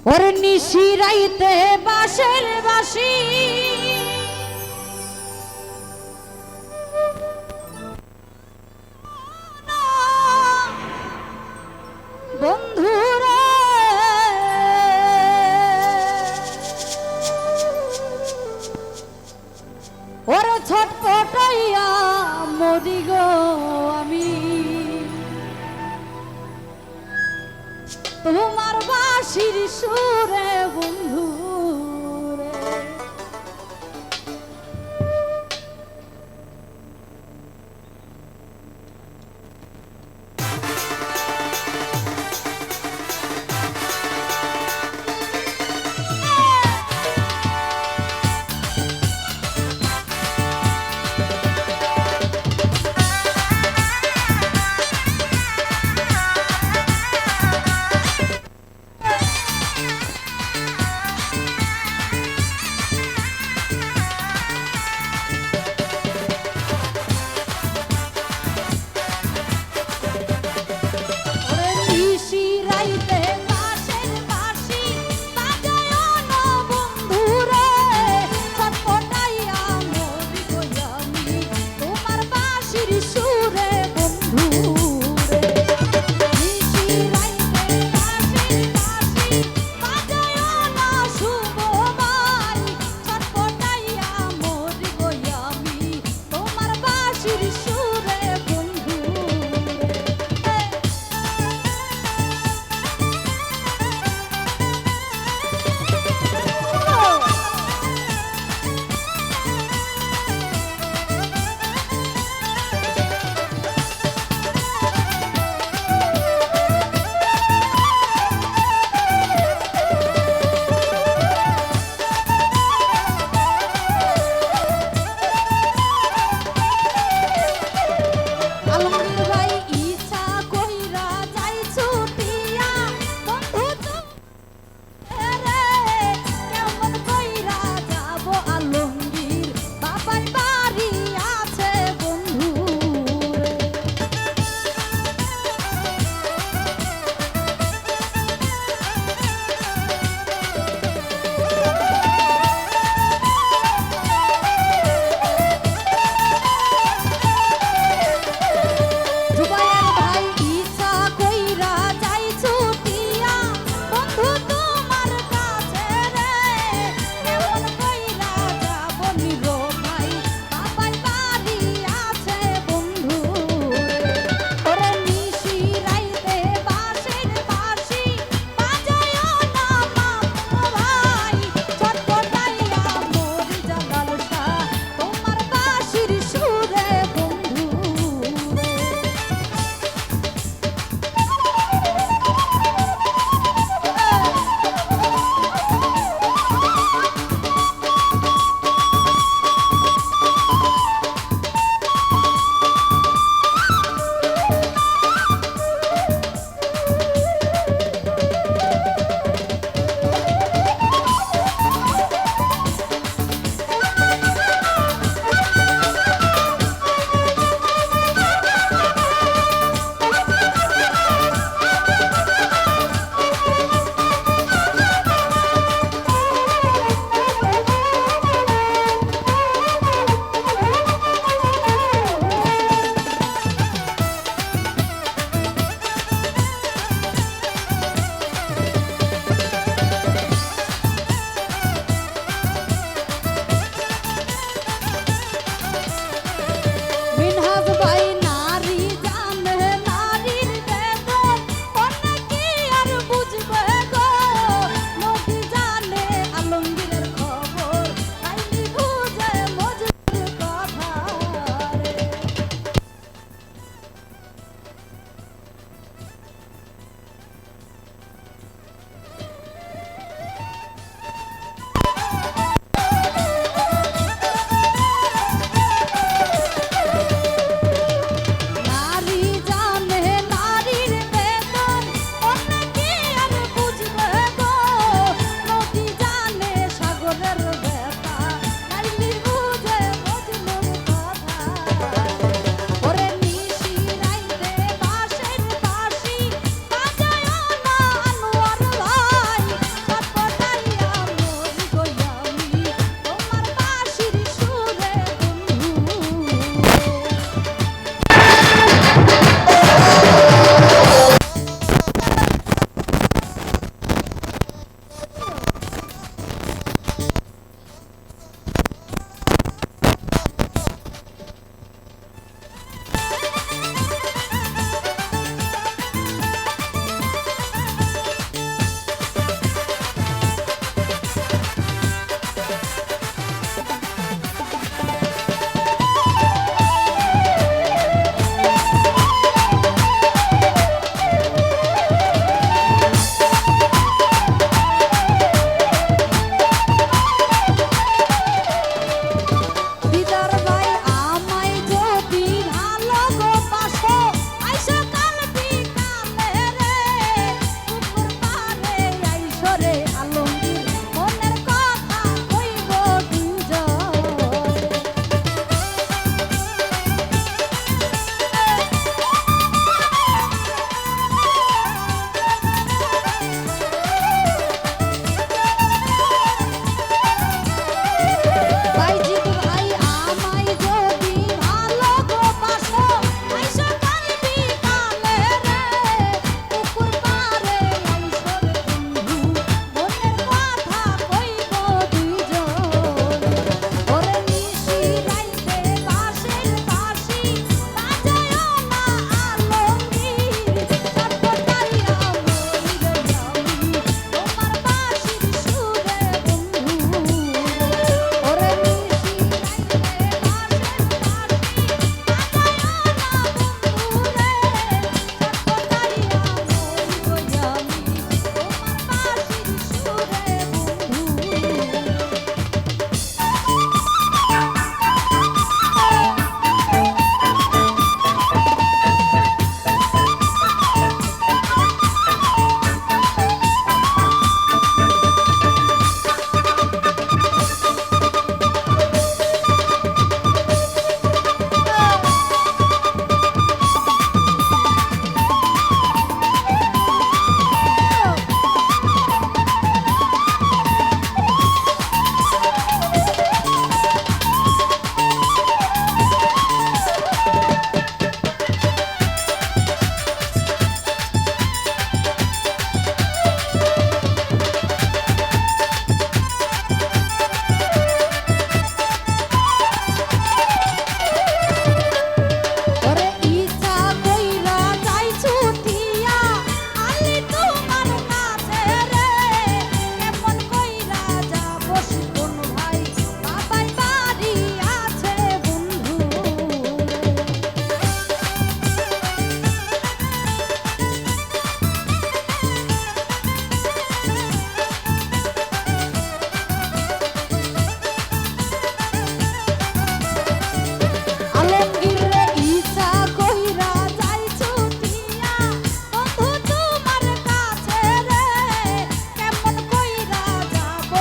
ওর নিশিরাইতে বাঁশের বাঁশি বন্ধুরে ওর ছটপটাইয়া মরি গো আমি তোমার বাঁশির সুরে বন্ধু রে।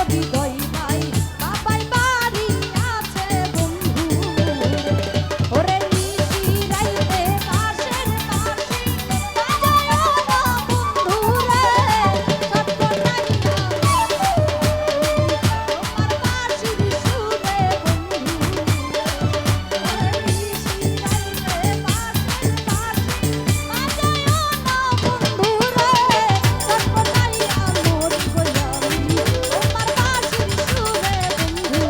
হৃদয় নাই বাবাই বাড়ি আছে বন্ধু ওরে নিশি রাইতে বাঁশের বাঁশি বাজায় না বন্ধু রে ছটপটাইয়া তোমার বাঁশির সুরে বন্ধু ওরে নিশি রাইতে বাঁশের বাঁশি বাজায় না বন্ধু রে ছটপটাইয়া মরি গো আমি তোমার বাঁশির সুরে বন্ধু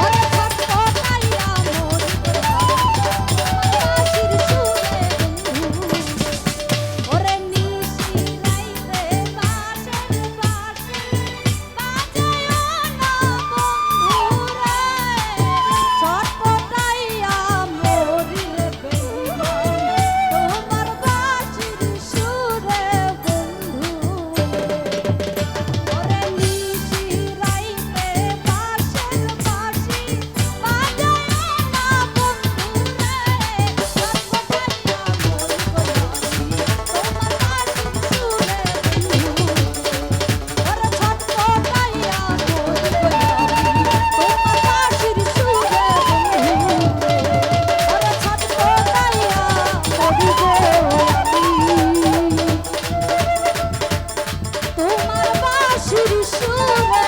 ওরে ছটপটাইয়া মরি গো বাঁশির সুরে বন্ধু ওরে নিশি রাইতে বাঁশের বাঁশি বাজায় না বন্ধু রে ছটপটাইয়া মরি রে বেঈমান তোমার বাঁশির সুরে বন্ধু ওরে নিশি রাইতে বাঁশের বাঁশি বাজায় না বন্ধু রে ছটপটাইয়া মরি গো আমি তোমার বাঁশির সুরে বন্ধু ওরে ছটপটাইয়া মরি গো আমি তোমার বাঁশির সুরে বন্ধু ওরে ছটপটাইয়া মরি গো আমি তোমার বাঁশির সুরে